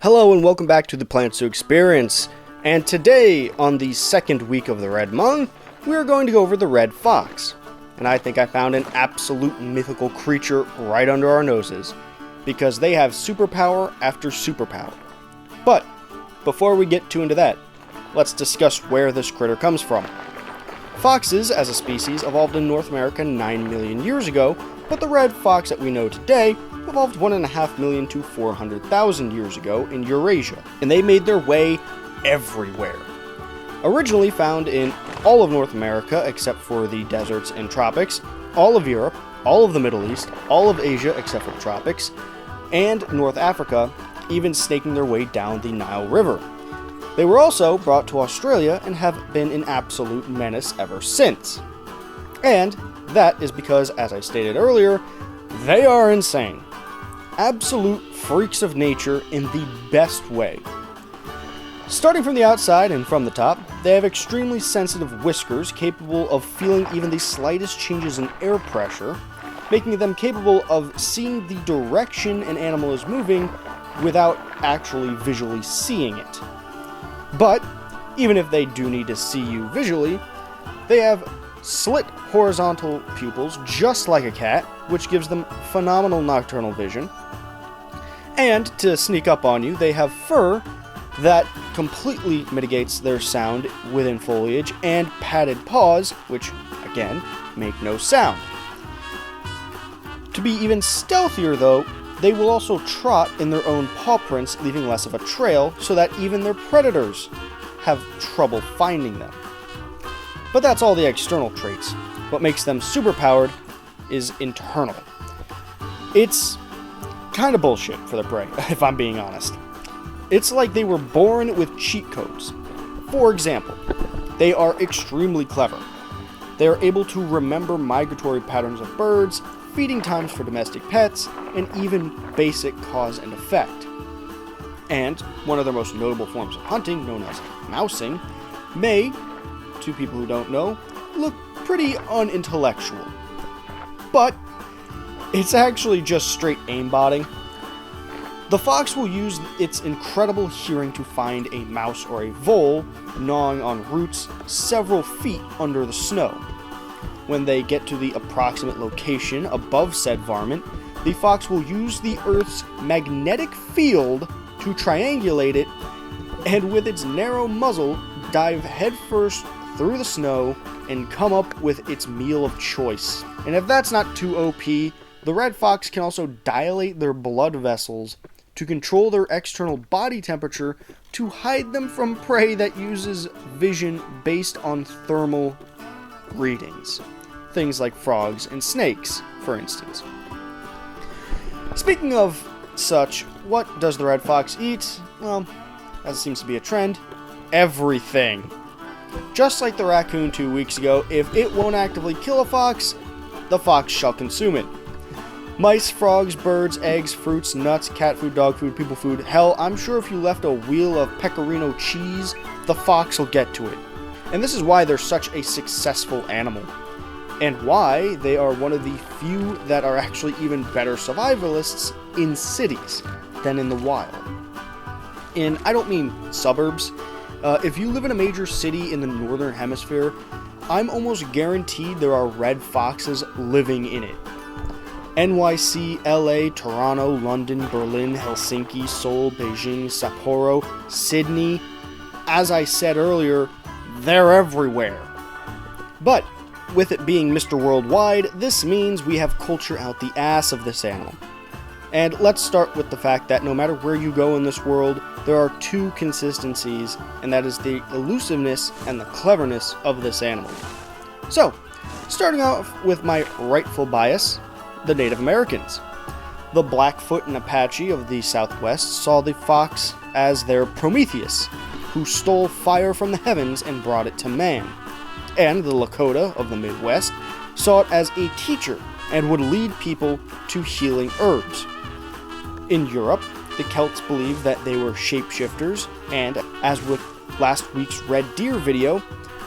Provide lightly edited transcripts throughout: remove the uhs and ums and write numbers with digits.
Hello and welcome back to the Plants to Experience, and today, on the second week of the Red Month, we are going to go over the red fox. And I think I found an absolute mythical creature right under our noses, because they have superpower after superpower. But, before we get too into that, let's discuss where this critter comes from. Foxes, as a species, evolved in North America 9 million years ago, but the red fox that we know today evolved 1.5 million to 400,000 years ago in Eurasia, and they made their way everywhere. Originally found in all of North America except for the deserts and tropics, all of Europe, all of the Middle East, all of Asia except for the tropics, and North Africa, even snaking their way down the Nile River. They were also brought to Australia and have been an absolute menace ever since. And that is because, as I stated earlier, they are insane. Absolute freaks of nature in the best way. Starting from the outside and from the top, they have extremely sensitive whiskers capable of feeling even the slightest changes in air pressure, making them capable of seeing the direction an animal is moving without actually visually seeing it. But, even if they do need to see you visually, they have slit horizontal pupils just like a cat, which gives them phenomenal nocturnal vision. And to sneak up on you, they have fur that completely mitigates their sound within foliage, and padded paws, which, again, make no sound. To be even stealthier, though, they will also trot in their own paw prints, leaving less of a trail, so that even their predators have trouble finding them. But that's all the external traits. What makes them superpowered is internal. It's kind of bullshit for the prey, if I'm being honest. It's like they were born with cheat codes. For example, they are extremely clever. They are able to remember migratory patterns of birds, feeding times for domestic pets, and even basic cause and effect. And one of their most notable forms of hunting, known as mousing, may, to people who don't know, look pretty unintellectual. But it's actually just straight aimbotting. The fox will use its incredible hearing to find a mouse or a vole gnawing on roots several feet under the snow. When they get to the approximate location above said varmint, the fox will use the Earth's magnetic field to triangulate it, and with its narrow muzzle, dive headfirst through the snow and come up with its meal of choice. And if that's not too OP, the red fox can also dilate their blood vessels to control their external body temperature to hide them from prey that uses vision based on thermal readings. Things like frogs and snakes, for instance. Speaking of such, what does the red fox eat? Well, as it seems to be a trend, everything. Just like the raccoon 2 weeks ago, if it won't actively kill a fox, the fox shall consume it. Mice, frogs, birds, eggs, fruits, nuts, cat food, dog food, people food. Hell, I'm sure if you left a wheel of pecorino cheese, the fox will get to it. And this is why they're such a successful animal. And why they are one of the few that are actually even better survivalists in cities than in the wild. And I don't mean suburbs. If you live in a major city in the northern hemisphere, I'm almost guaranteed there are red foxes living in it. NYC, LA, Toronto, London, Berlin, Helsinki, Seoul, Beijing, Sapporo, Sydney. As I said earlier, they're everywhere. But with it being Mr. Worldwide, this means we have culture out the ass of this animal. And let's start with the fact that no matter where you go in this world, there are two consistencies, and that is the elusiveness and the cleverness of this animal. So, starting off with my rightful bias, the Native Americans. The Blackfoot and Apache of the Southwest saw the fox as their Prometheus, who stole fire from the heavens and brought it to man. And the Lakota of the Midwest saw it as a teacher and would lead people to healing herbs. In Europe, the Celts believed that they were shapeshifters, and, as with last week's Red Deer video,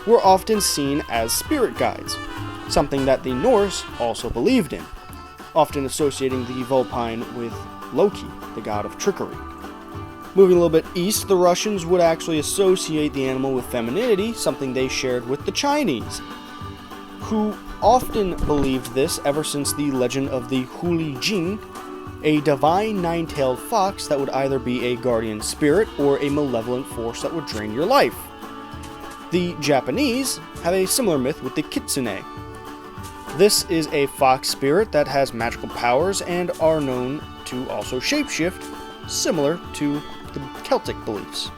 were often seen as spirit guides, something that the Norse also believed in, often associating the vulpine with Loki, the god of trickery. Moving a little bit east, the Russians would actually associate the animal with femininity, something they shared with the Chinese, who often believed this ever since the legend of the Huli Jing, a divine nine-tailed fox that would either be a guardian spirit or a malevolent force that would drain your life. The Japanese have a similar myth with the kitsune. This is a fox spirit that has magical powers and are known to also shapeshift, similar to the Celtic beliefs.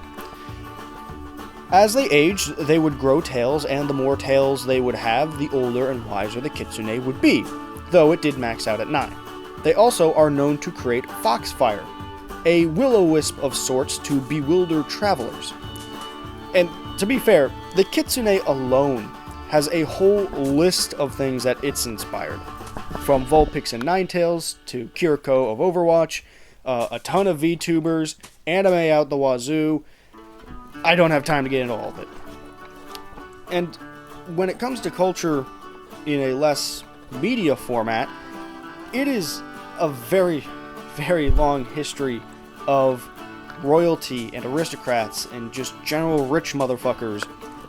As they aged, they would grow tails, and the more tails they would have, the older and wiser the kitsune would be, though it did max out at 9. They also are known to create foxfire, a will-o-wisp of sorts to bewilder travelers. And to be fair, the kitsune alone has a whole list of things that it's inspired. From Vulpix and Ninetales to Kiriko of Overwatch, a ton of VTubers, anime out the wazoo. I don't have time to get into all of it. And when it comes to culture in a less media format, it is a very, very long history of royalty and aristocrats and just general rich motherfuckers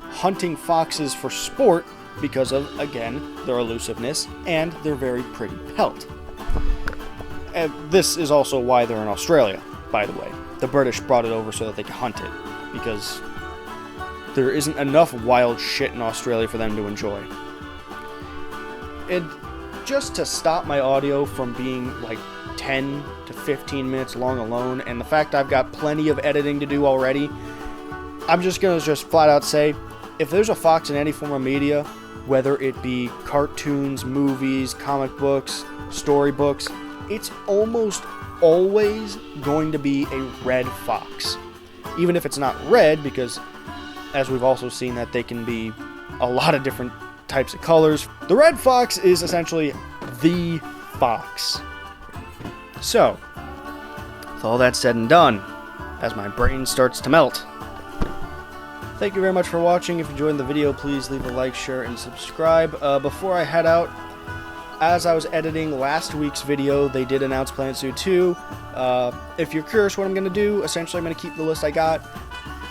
hunting foxes for sport because of, again, their elusiveness and their very pretty pelt. And this is also why they're in Australia, by the way. The British brought it over so that they could hunt it, because there isn't enough wild shit in Australia for them to enjoy. And just to stop my audio from being like 10 to 15 minutes long alone, and the fact I've got plenty of editing to do already, I'm just going to flat out say, if there's a fox in any form of media, whether it be cartoons, movies, comic books, storybooks, it's almost always going to be a red fox. Even if it's not red, because as we've also seen that they can be a lot of different types of colors. The red fox is essentially the fox. So, with all that said and done, as my brain starts to melt, thank you very much for watching. If you enjoyed the video, please leave a like, share, and subscribe. Before I head out, as I was editing last week's video, they did announce Planet Zoo 2. If you're curious what I'm going to do, essentially I'm going to keep the list I got.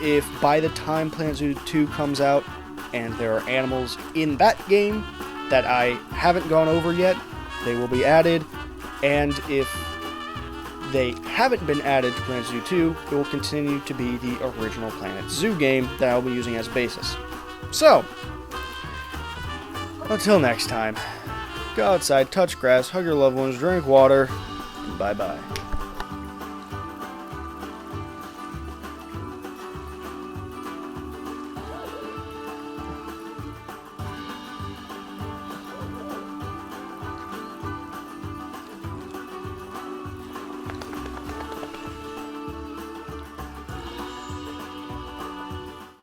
If by the time Planet Zoo 2 comes out, and there are animals in that game that I haven't gone over yet, they will be added. And if they haven't been added to Planet Zoo 2, it will continue to be the original Planet Zoo game that I'll be using as basis. So, until next time, go outside, touch grass, hug your loved ones, drink water, and bye-bye.